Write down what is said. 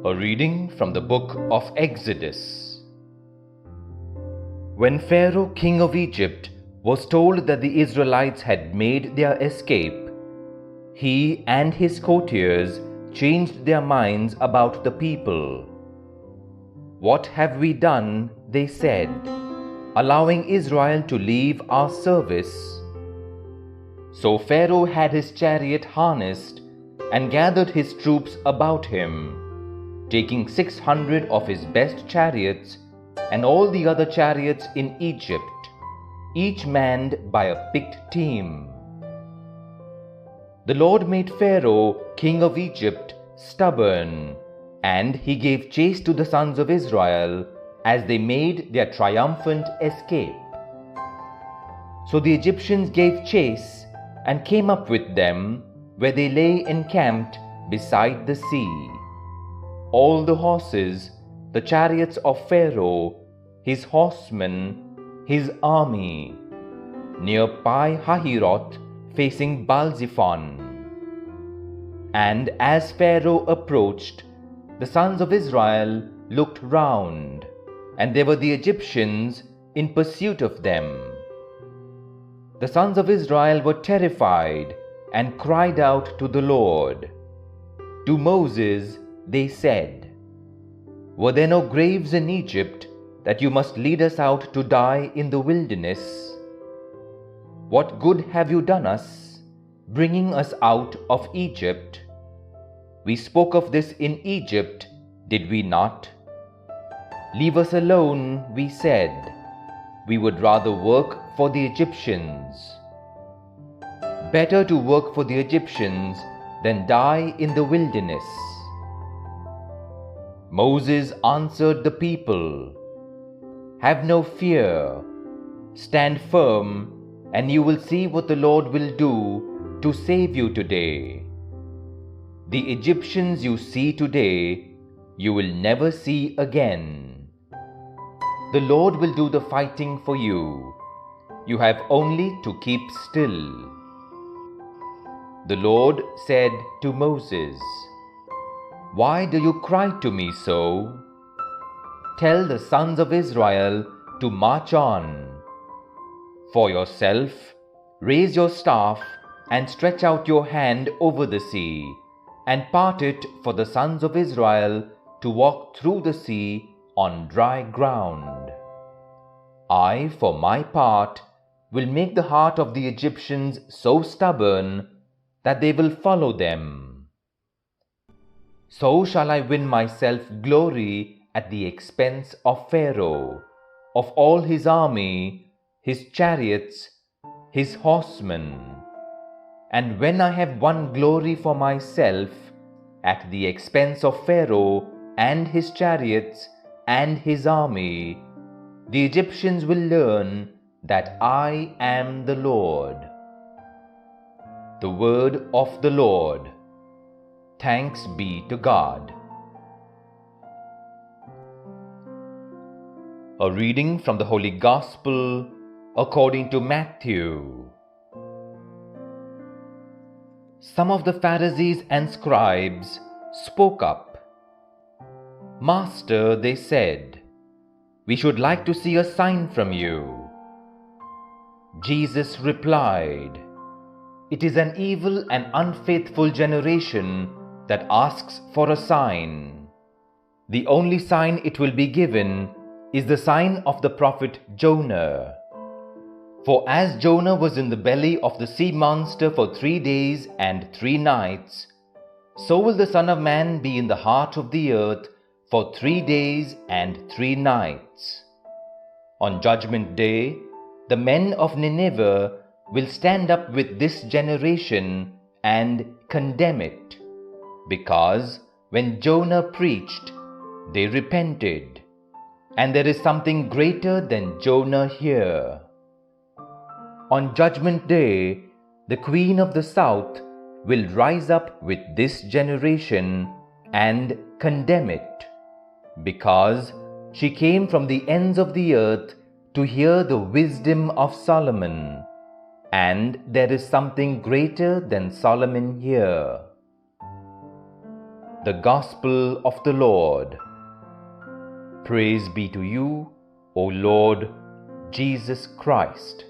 A reading from the book of Exodus. When Pharaoh, king of Egypt, was told that the Israelites had made their escape, he and his courtiers changed their minds about the people. "What have we done?" they said, "allowing Israel to leave our service?" So Pharaoh had his chariot harnessed and gathered his troops about him, taking 600 of his best chariots and all the other chariots in Egypt, each manned by a picked team. The Lord made Pharaoh, king of Egypt, stubborn, and he gave chase to the sons of Israel as they made their triumphant escape. So the Egyptians gave chase and came up with them where they lay encamped beside the sea. All the horses, the chariots of Pharaoh, his horsemen, his army, near Pi-hahiroth, facing Baal-zephon. And as Pharaoh approached, the sons of Israel looked round, and there were the Egyptians in pursuit of them. The sons of Israel were terrified and cried out to the Lord. To Moses they said, "Were there no graves in Egypt that you must lead us out to die in the wilderness? What good have you done us, bringing us out of Egypt? We spoke of this in Egypt, did we not? Leave us alone, we said. We would rather work for the Egyptians. Better to work for the Egyptians than die in the wilderness." Moses answered the people, "Have no fear. Stand firm, and you will see what the Lord will do to save you today. The Egyptians you see today, you will never see again. The Lord will do the fighting for you. You have only to keep still." The Lord said to Moses, "Why do you cry to me so? Tell the sons of Israel to march on. For yourself, raise your staff and stretch out your hand over the sea, and part it for the sons of Israel to walk through the sea on dry ground. I, for my part, will make the heart of the Egyptians so stubborn that they will follow them. So shall I win myself glory at the expense of Pharaoh, of all his army, his chariots, his horsemen. And when I have won glory for myself at the expense of Pharaoh and his chariots and his army, the Egyptians will learn that I am the Lord." The word of the Lord. Thanks be to God. A reading from the Holy Gospel according to Matthew. Some of the Pharisees and scribes spoke up. "Master," they said, "we should like to see a sign from you." Jesus replied, "It is an evil and unfaithful generation that asks for a sign. The only sign it will be given is the sign of the prophet Jonah. For as Jonah was in the belly of the sea monster for 3 days and 3 nights, so will the Son of Man be in the heart of the earth for 3 days and 3 nights. On Judgment Day, the men of Nineveh will stand up with this generation and condemn it, because when Jonah preached, they repented, and there is something greater than Jonah here. On Judgment Day, the Queen of the South will rise up with this generation and condemn it, because she came from the ends of the earth to hear the wisdom of Solomon, and there is something greater than Solomon here. The Gospel of the Lord. Praise be to you, O Lord Jesus Christ.